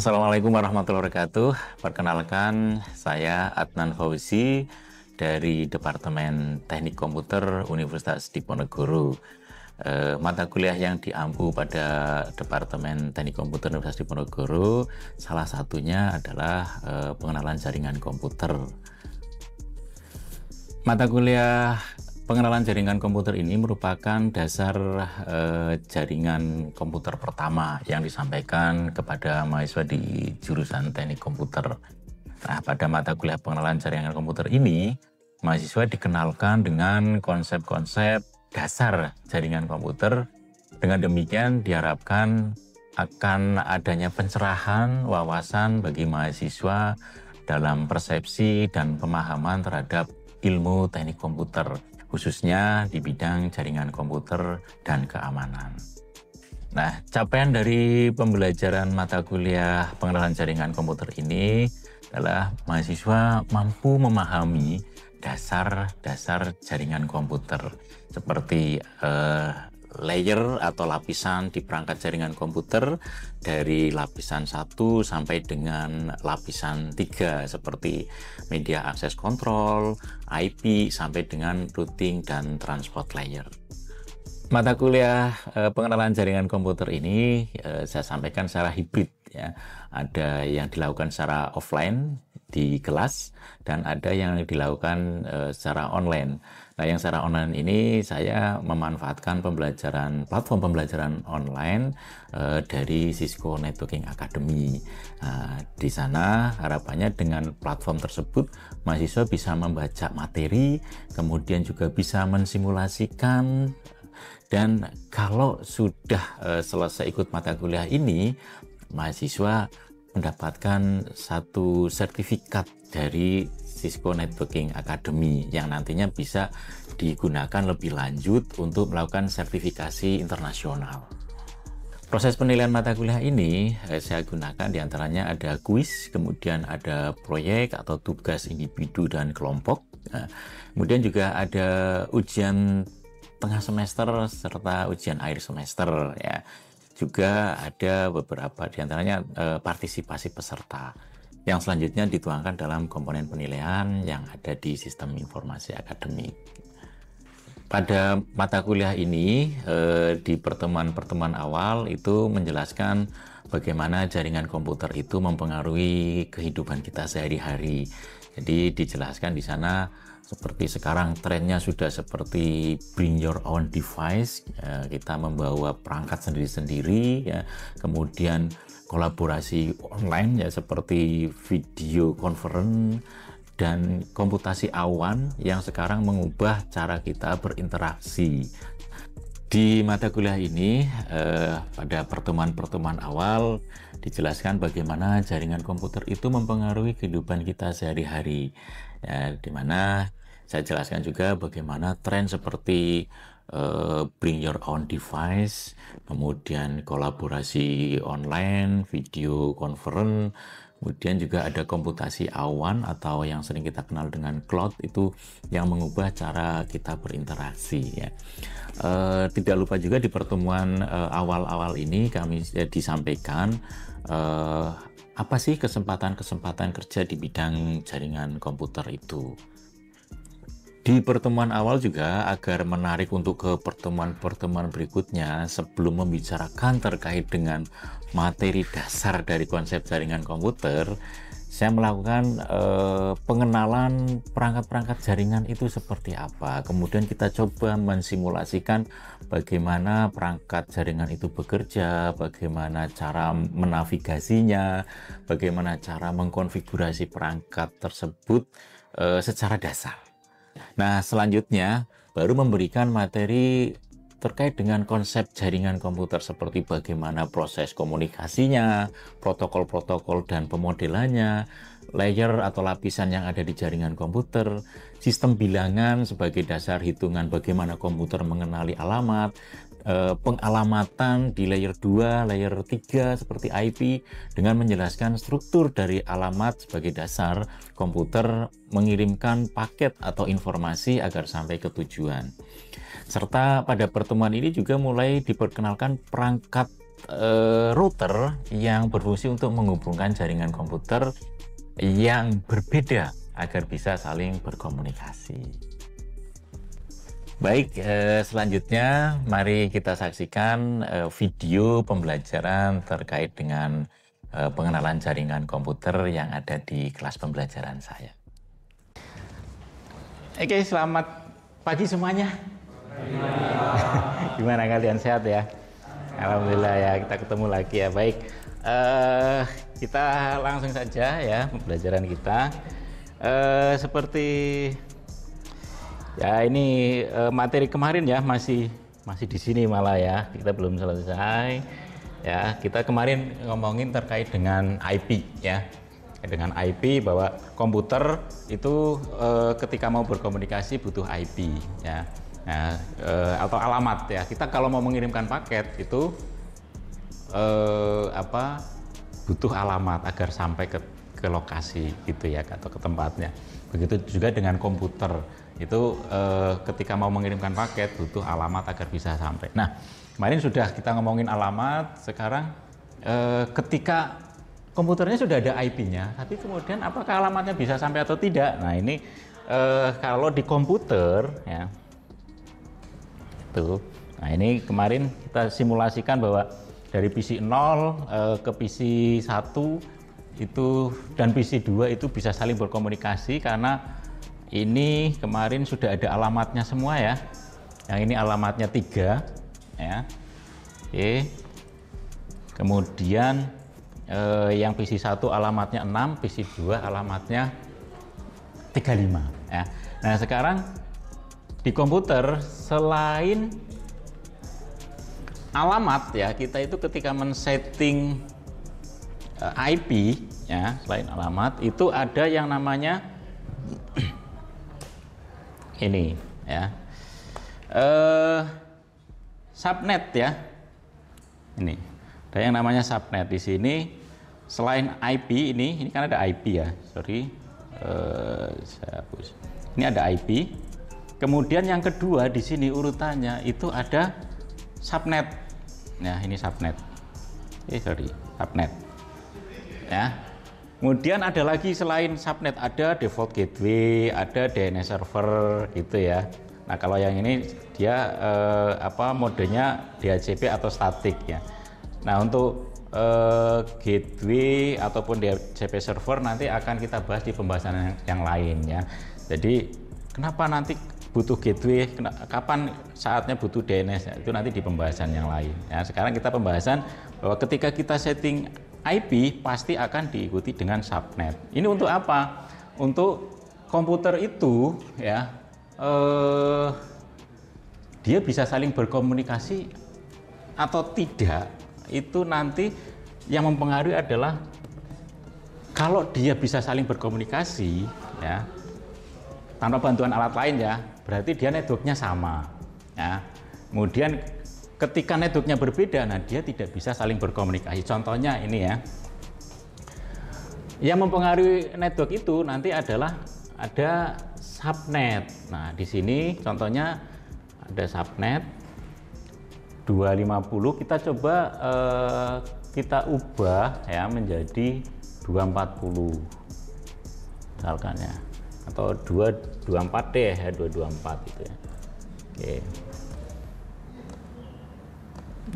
Assalamualaikum warahmatullahi wabarakatuh. Perkenalkan, saya Adnan Fauzi dari Departemen Teknik Komputer Universitas Diponegoro. Mata kuliah yang diampu pada Departemen Teknik Komputer Universitas Diponegoro salah satunya adalah pengenalan jaringan komputer. Mata kuliah pengenalan jaringan komputer ini merupakan dasar jaringan komputer pertama yang disampaikan kepada mahasiswa di jurusan teknik komputer. Nah, pada mata kuliah pengenalan jaringan komputer ini, mahasiswa dikenalkan dengan konsep-konsep dasar jaringan komputer. Dengan demikian diharapkan akan adanya pencerahan wawasan bagi mahasiswa dalam persepsi dan pemahaman terhadap ilmu teknik komputer, khususnya di bidang jaringan komputer dan keamanan. Nah, capaian dari pembelajaran mata kuliah pengenalan jaringan komputer ini adalah mahasiswa mampu memahami dasar-dasar jaringan komputer, seperti layer atau lapisan di perangkat jaringan komputer dari lapisan 1 sampai dengan lapisan 3 seperti media access control, IP sampai dengan routing dan transport layer. Mata kuliah pengenalan jaringan komputer ini saya sampaikan secara hibrid ya. Ada yang dilakukan secara offline di kelas dan ada yang dilakukan secara online. Nah, yang secara online ini saya memanfaatkan platform pembelajaran online dari Cisco Networking Academy. Nah, di sana harapannya dengan platform tersebut mahasiswa bisa membaca materi, kemudian juga bisa mensimulasikan, dan kalau sudah selesai ikut mata kuliah ini, mahasiswa mendapatkan satu sertifikat dari Cisco Networking Academy yang nantinya bisa digunakan lebih lanjut untuk melakukan sertifikasi internasional. Proses penilaian mata kuliah ini saya gunakan diantaranya ada kuis, kemudian ada proyek atau tugas individu dan kelompok. Kemudian juga ada ujian tengah semester serta ujian akhir semester ya. Juga ada beberapa diantaranya partisipasi peserta yang selanjutnya dituangkan dalam komponen penilaian yang ada di sistem informasi akademik. Pada mata kuliah ini di pertemuan-pertemuan awal itu menjelaskan bagaimana jaringan komputer itu mempengaruhi kehidupan kita sehari-hari. Jadi dijelaskan di sana seperti sekarang trennya sudah seperti bring your own device, kita membawa perangkat sendiri-sendiri ya. Kemudian kolaborasi online ya seperti video conference dan komputasi awan yang sekarang mengubah cara kita berinteraksi. Di mata kuliah ini pada pertemuan-pertemuan awal dijelaskan bagaimana jaringan komputer itu mempengaruhi kehidupan kita sehari-hari ya, dimana saya jelaskan juga bagaimana tren seperti bring your own device, kemudian kolaborasi online, video conference, kemudian juga ada komputasi awan atau yang sering kita kenal dengan cloud, itu yang mengubah cara kita berinteraksi ya. Tidak lupa juga di pertemuan awal-awal ini kami disampaikan apa sih kesempatan-kesempatan kerja di bidang jaringan komputer itu. Di pertemuan awal juga agar menarik untuk ke pertemuan-pertemuan berikutnya, sebelum membicarakan terkait dengan materi dasar dari konsep jaringan komputer, saya melakukan pengenalan perangkat-perangkat jaringan itu seperti apa. Kemudian kita coba mensimulasikan bagaimana perangkat jaringan itu bekerja, bagaimana cara menavigasinya, bagaimana cara mengkonfigurasi perangkat tersebut secara dasar. Nah, selanjutnya baru memberikan materi terkait dengan konsep jaringan komputer seperti bagaimana proses komunikasinya, protokol-protokol dan pemodelannya, layer atau lapisan yang ada di jaringan komputer, sistem bilangan sebagai dasar hitungan bagaimana komputer mengenali alamat, pengalamatan di layer 2, layer 3 seperti IP dengan menjelaskan struktur dari alamat sebagai dasar komputer mengirimkan paket atau informasi agar sampai ke tujuan. Serta pada pertemuan ini juga mulai diperkenalkan perangkat router yang berfungsi untuk menghubungkan jaringan komputer yang berbeda agar bisa saling berkomunikasi. Baik, selanjutnya mari kita saksikan video pembelajaran terkait dengan pengenalan jaringan komputer yang ada di kelas pembelajaran saya. Oke, selamat pagi semuanya. Gimana kalian, sehat ya? Alhamdulillah ya, kita ketemu lagi ya. Baik, kita langsung saja ya pembelajaran kita. Seperti ya ini materi kemarin ya masih di sini malah ya, kita belum selesai ya. Kita kemarin ngomongin terkait dengan IP ya, dengan IP bahwa komputer itu ketika mau berkomunikasi butuh IP ya. Nah, atau alamat ya. Kita kalau mau mengirimkan paket itu butuh alamat agar sampai ke lokasi gitu ya, atau ke tempatnya. Begitu juga dengan komputer itu ketika mau mengirimkan paket butuh alamat agar bisa sampai. Nah, kemarin sudah kita ngomongin alamat. Sekarang ketika komputernya sudah ada IP-nya, tapi kemudian apakah alamatnya bisa sampai atau tidak? Nah, ini kalau di komputer ya itu. Nah, ini kemarin kita simulasikan bahwa dari PC 0 ke PC 1 itu dan PC 2 itu bisa saling berkomunikasi karena ini kemarin sudah ada alamatnya semua ya. Yang ini alamatnya 3 ya. Oke. Kemudian yang PC 1 alamatnya 6, PC 2 alamatnya 35 ya. Nah, sekarang di komputer selain alamat ya, kita itu ketika men-setting IP ya, selain alamat itu ada yang namanya ini ya. Subnet ya. Ini. Ada yang namanya subnet di sini. Selain IP ini kan ada IP ya, sorry, saya hapus. Ini ada IP. Kemudian yang kedua di sini urutannya itu ada subnet. Nah, ini subnet. Subnet. Ya. Kemudian ada lagi selain subnet, ada default gateway, ada DNS server gitu ya. Nah, kalau yang ini dia modenya DHCP atau statik ya. Nah, untuk gateway ataupun DHCP server nanti akan kita bahas di pembahasan yang lain ya. Jadi kenapa nanti butuh gateway, kapan saatnya butuh DNS, itu nanti di pembahasan yang lain ya. Sekarang kita pembahasan bahwa ketika kita setting IP pasti akan diikuti dengan subnet. Ini untuk apa? Untuk komputer itu ya, dia bisa saling berkomunikasi atau tidak, itu nanti yang mempengaruhi adalah kalau dia bisa saling berkomunikasi ya tanpa bantuan alat lain ya, berarti dia networknya sama ya. Kemudian ketika networknya berbeda, nah dia tidak bisa saling berkomunikasi. Contohnya ini ya, yang mempengaruhi network itu nanti adalah ada subnet. Nah, di sini contohnya ada subnet 250, kita coba kita ubah ya menjadi 240 misalkan ya, atau 224 deh ya, 224 gitu ya. Oke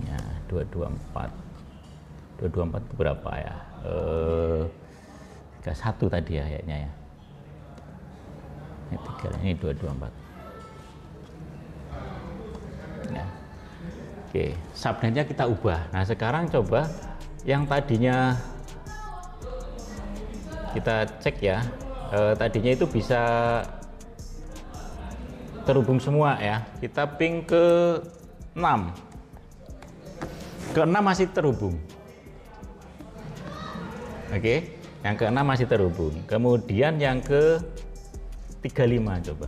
ya, 224 itu berapa ya, 31 tadi ya kayaknya ya, ini 224 ya. Oke, subnetnya kita ubah. Nah, sekarang coba yang tadinya kita cek ya, tadinya itu bisa terhubung semua ya. Kita ping ke 6. Ke 6 masih terhubung. Oke, yang ke 6 masih terhubung. Kemudian yang ke 35 coba.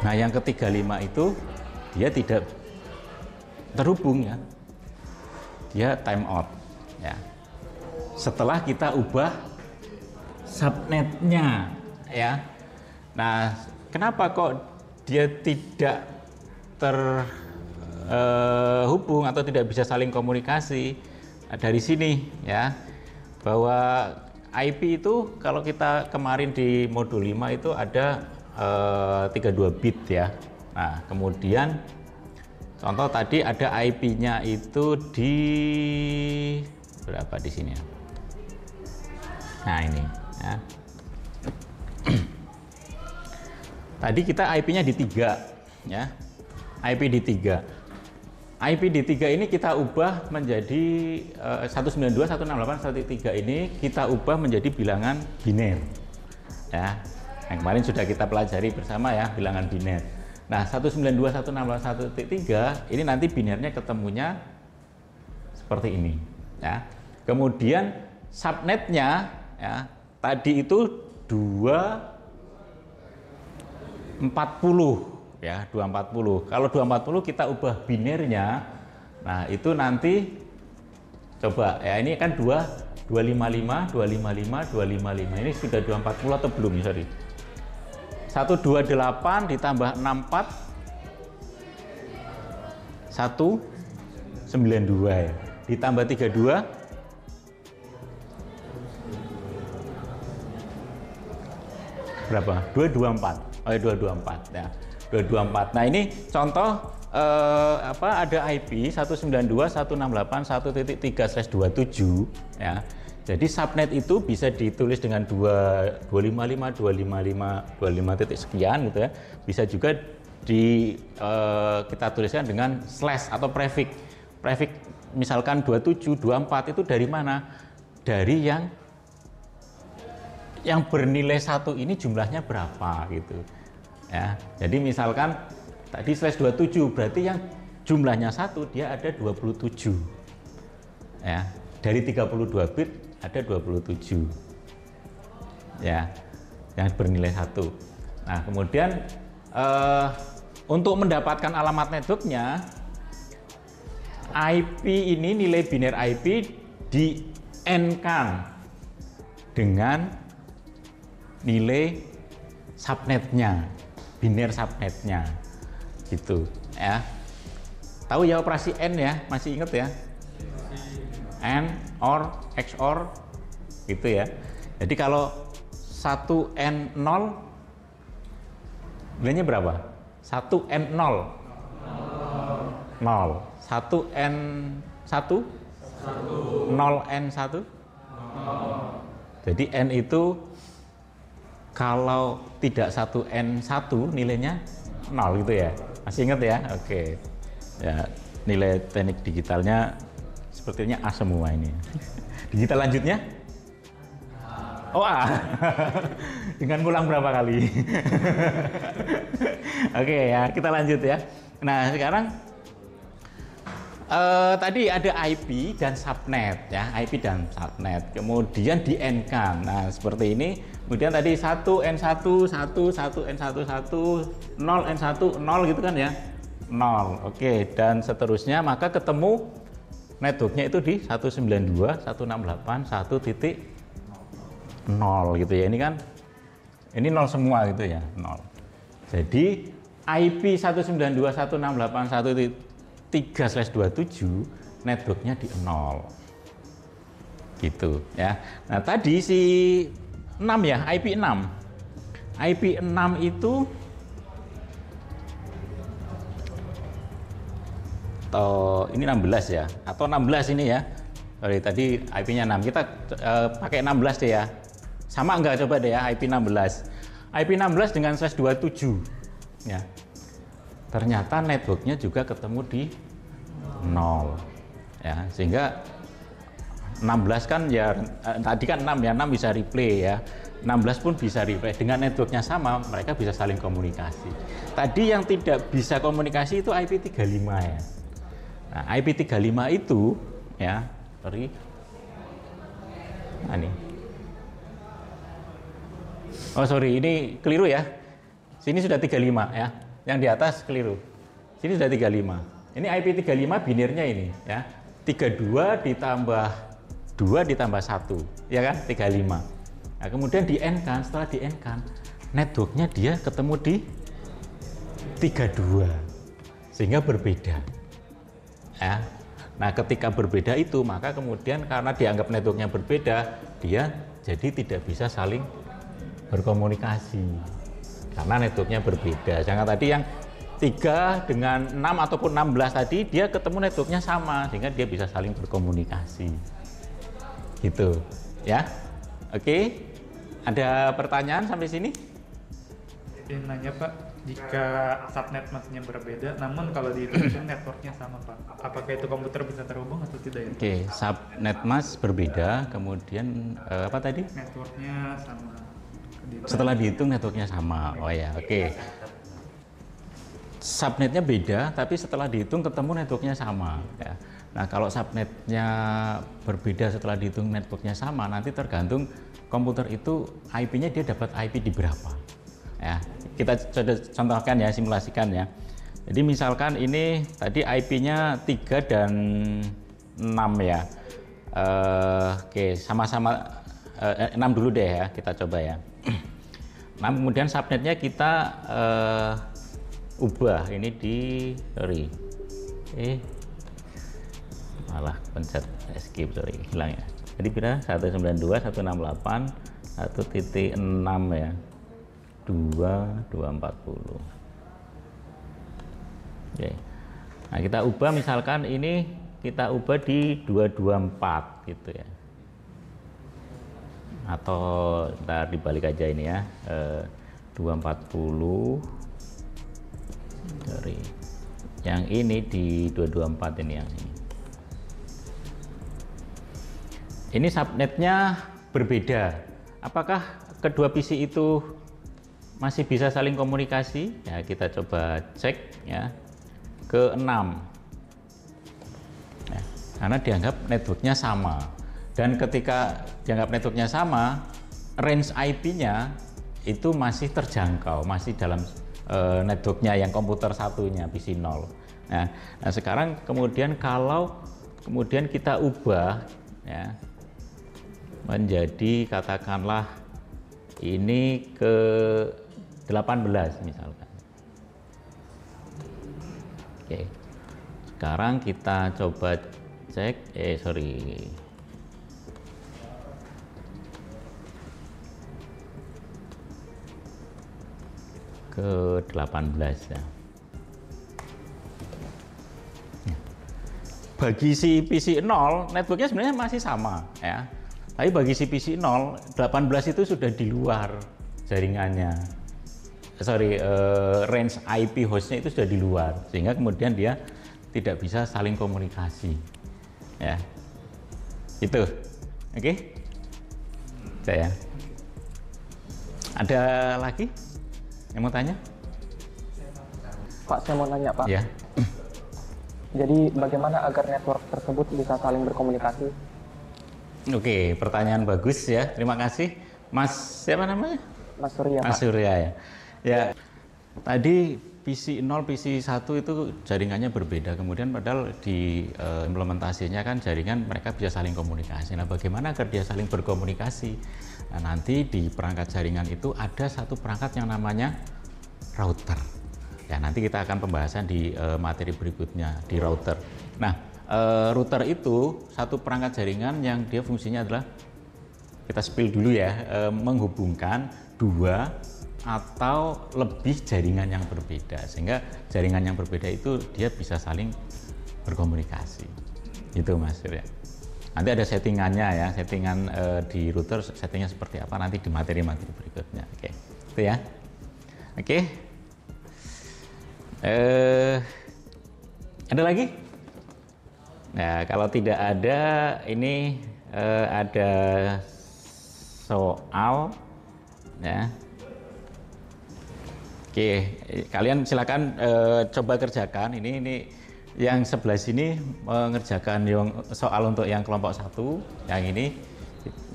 Nah, yang ke 35 itu dia tidak terhubung ya. Dia time out ya. Setelah kita ubah subnetnya ya. Nah, kenapa kok dia tidak terhubung atau tidak bisa saling komunikasi? Nah, dari sini ya, bahwa IP itu kalau kita kemarin di modul 5 itu ada 32 bit ya. Nah, kemudian contoh tadi ada IP-nya itu di berapa di sini ya? Nah, ini ya. Tadi kita IP-nya di 3 ya. IP di 3. IP di 3 ini kita ubah menjadi 192.168.1.3 ini kita ubah menjadi bilangan biner. Ya. Yang kemarin sudah kita pelajari bersama ya, bilangan biner. Nah, 192.168.1.3 ini nanti binernya ketemunya seperti ini ya. Kemudian subnetnya ya, tadi itu 240 ya, 240. Kalau 240 kita ubah binernya, nah itu nanti coba ya, ini kan 255 255 ini sudah 240 atau belum ya, sorry. 128 ditambah 64 192 ya, ditambah 32 berapa? 224. Oh ya, 224 ya. 224. Nah, ini contoh ada IP 192.168.1.3/27 ya. Jadi subnet itu bisa ditulis dengan 255 255 25 sekian gitu ya. Bisa juga kita tuliskan dengan slash atau prefix. Prefix misalkan 27 24 itu dari mana? Dari yang bernilai 1 ini jumlahnya berapa gitu ya. Jadi misalkan tadi slash 27 berarti yang jumlahnya 1 dia ada 27 ya, dari 32 bit ada 27 ya yang bernilai 1. Nah, kemudian untuk mendapatkan alamat networknya, IP ini, nilai biner IP di N-kan dengan nilai subnetnya, biner subnetnya gitu ya. Tahu ya operasi N ya, masih inget ya? N, OR, XOR gitu ya. Jadi kalau 1N0 nilainya berapa? 1N0 0, 1N1 0N1. Jadi N itu kalau tidak 1N1 nilainya 0 gitu ya. Masih ingat ya? Oke. Ya, nilai teknik digitalnya sepertinya A semua ini. Digital lanjutnya? Oh, A. Dengan ngulang berapa kali? Oke ya, kita lanjut ya. Nah, sekarang tadi ada IP dan subnet ya, IP dan subnet. Kemudian di N-kan. Nah, seperti ini. Kemudian tadi 1N1 1 1N1 1 0N1 0 gitu kan ya. 0. Oke, dan seterusnya maka ketemu networknya itu di 192.168.1.0 gitu ya. Ini kan ini 0 semua gitu ya, 0. Jadi IP 192.168.1.3/27 networknya di 0 gitu ya. Nah, tadi si 6 ya, IP 6. IP 6 itu ini 16 ya, atau 16 ini ya. Sorry, tadi IP-nya 6. Kita pakai 16 deh ya. Sama enggak, coba deh ya, IP 16. IP 16 dengan slash 27 ya. Ternyata networknya juga ketemu di 0 ya, sehingga 16 kan ya, tadi kan 6 ya, 6 bisa replay ya, 16 pun bisa replay. Dengan networknya sama, mereka bisa saling komunikasi. Tadi yang tidak bisa komunikasi itu IP 35 ya. Nah, IP 35 itu ya, sorry, nah ini, oh sorry, ini keliru ya, sini sudah 35 ya, yang di atas keliru, sini sudah 35. Ini IP 35 binirnya ini ya, 32 ditambah 2 ditambah 1 ya kan, 35. Nah, kemudian di N kan, setelah di N kan networknya dia ketemu di 32 sehingga berbeda ya. Nah ketika berbeda itu maka kemudian karena dianggap networknya berbeda, dia jadi tidak bisa saling berkomunikasi karena networknya berbeda. Jangan tadi yang 3 dengan 6 ataupun 16 tadi dia ketemu networknya sama sehingga dia bisa saling berkomunikasi gitu ya. Oke, ada pertanyaan sampai sini? Yang nanya Pak, jika subnet masnya berbeda, namun kalau di itu networknya sama Pak, apakah itu komputer bisa terhubung atau tidak ya? Oke, subnet mas berbeda, kemudian apa tadi? Networknya sama. Setelah dihitung networknya sama. Oh ya, oke. Subnetnya beda, tapi setelah dihitung ketemu networknya sama. Ya. Nah kalau subnetnya berbeda setelah dihitung networknya sama, nanti tergantung komputer itu IP-nya dia dapat IP di berapa. Ya, kita contohkan ya, simulasikan ya. Jadi misalkan ini tadi IP-nya 3 dan 6 ya. Oke, sama-sama 6 dulu deh ya, kita coba ya. Nah, kemudian subnetnya kita ubah ini di malah pencet escape, hilang ya. Jadi kita 192.168.1.6 ya. 2.240. Oke. Nah, kita ubah misalkan ini kita ubah di 224 gitu ya. Atau ntar dibalik aja ini ya. 240 dari yang ini di 224 ini yang ini. Ini subnetnya berbeda. Apakah kedua PC itu masih bisa saling komunikasi? Ya, kita coba cek ya ke 6 ya, karena dianggap networknya sama, dan ketika dianggap networknya sama, range IP-nya itu masih terjangkau, masih dalam networknya yang komputer satunya PC 0. Nah sekarang kemudian kalau kemudian kita ubah ya menjadi katakanlah ini ke 18 misalkan. Oke. Sekarang kita coba cek ke 18 ya. Bagi si PC 0 networknya sebenarnya masih sama ya. Tapi bagi si PC 0, 18 itu sudah di luar jaringannya. Range IP hostnya itu sudah di luar, sehingga kemudian dia tidak bisa saling komunikasi. Ya, itu, oke? Saya. Ada lagi yang mau tanya? Pak, saya mau nanya Pak. Ya. Jadi bagaimana agar network tersebut bisa saling berkomunikasi? Oke, pertanyaan bagus ya. Terima kasih, Mas. Siapa namanya? Mas Surya. Mas Pak. Surya ya. Ya, tadi PC 0, PC 1 itu jaringannya berbeda. Kemudian padahal di implementasinya kan jaringan mereka bisa saling komunikasi. Nah, bagaimana agar dia saling berkomunikasi? Nah, nanti di perangkat jaringan itu ada satu perangkat yang namanya router. Ya, nanti kita akan pembahasan di materi berikutnya di router. Nah, router itu satu perangkat jaringan yang dia fungsinya adalah, kita spill dulu ya, menghubungkan dua atau lebih jaringan yang berbeda, sehingga jaringan yang berbeda itu dia bisa saling berkomunikasi. Itu Mas ya. Nanti ada settingannya ya, settingan di router settingnya seperti apa nanti di materi-materi berikutnya. Oke, itu ya. Oke. Ada lagi? Nah, kalau tidak ada, ini ada soal ya. Oke, kalian silakan coba kerjakan. Ini yang sebelah sini mengerjakan yang soal untuk yang kelompok 1, yang ini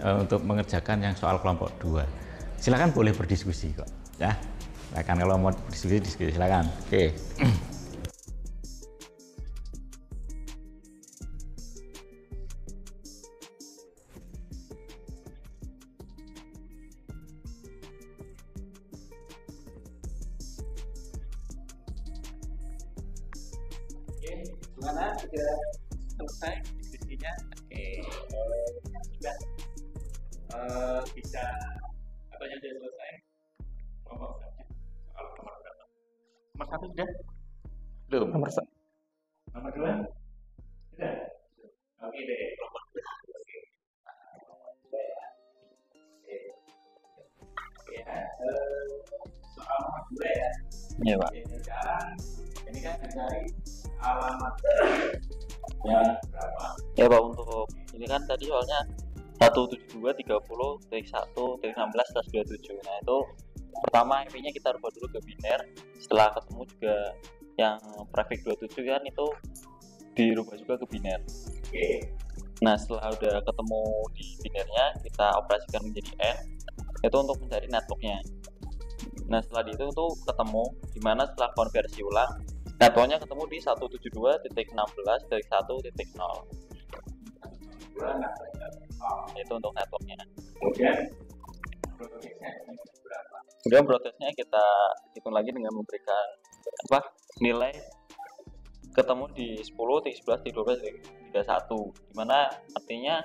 untuk mengerjakan yang soal kelompok 2. Silakan boleh berdiskusi kok ya. Silakan kalau mau diskusi silakan. Oke. Gimana? Sudah selesai diskusinya? Oke. Sudah bisa apa yang sudah selesai? Nomor saja. Soal nomor berapa? Nomor 1 sudah? Belum. Nomor satu. Nomor 2? Sudah. Oke deh. Nomor 2. Oke. Oke ya. Soal nomor 2 ya. Iya, Pak. Sekarang ini kan mencari alamat ya berapa? Ya, Pak, untuk ini kan tadi soalnya 172.30.1.16/27. Nah, itu pertama IP-nya kita rubah dulu ke biner. Setelah ketemu juga yang prefix 27 kan itu dirubah juga ke biner. Oke. Nah, setelah udah ketemu di binernya, kita operasikan menjadi N. Itu untuk mencari networknya. Nah, setelah itu tuh ketemu di mana setelah konversi ulang networknya ketemu di 172.16.1.0. Itu untuk networknya. Kemudian prosesnya berapa? Kemudian prosesnya kita hitung lagi dengan memberikan nilai ketemu di 10, 11, 12, 31, dimana artinya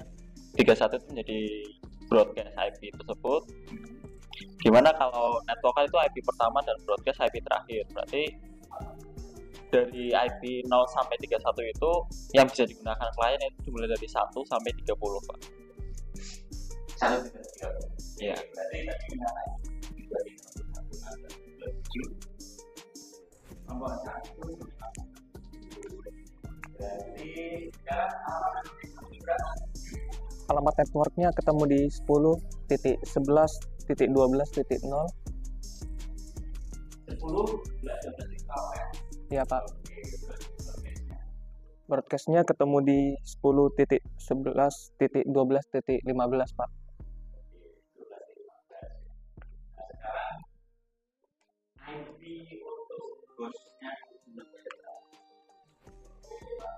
31 itu menjadi broadcast IP tersebut, dimana kalau network itu IP pertama dan broadcast IP terakhir. Berarti dari IP 0 sampai 31 itu yang bisa digunakan klien itu mulai dari 1 sampai 30, Pak. 1 sampai 30. Iya. Berarti tadi gimana? Nomor 1. Berarti sekarang Alamat networknya ketemu di 10.11.12.0. 10 Ya, Pak. Broadcastnya ketemu di 10.11.12.15, Pak.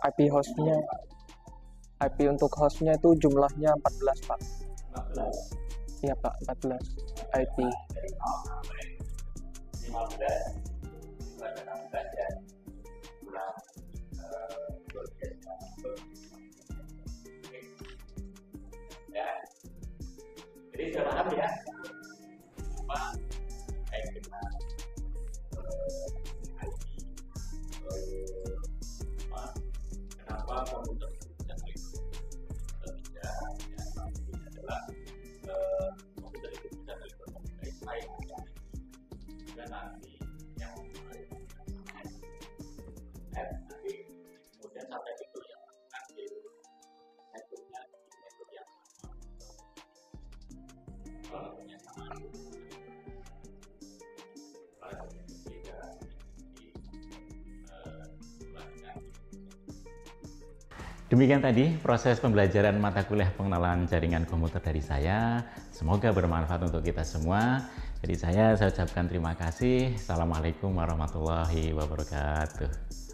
IP untuk hostnya itu jumlahnya 14, Pak. Iya, Pak, 14 IP. Jadi sudah paham ya apa kenapa komputer bisa adalah komputer itu bisa terkomunikasi baik dan nanti yang nanti kemudian sampai itu yang nanti metodenya metode yang Demikian tadi proses pembelajaran mata kuliah pengenalan jaringan komputer dari saya. Semoga bermanfaat untuk kita semua. Jadi saya ucapkan terima kasih. Assalamualaikum warahmatullahi wabarakatuh.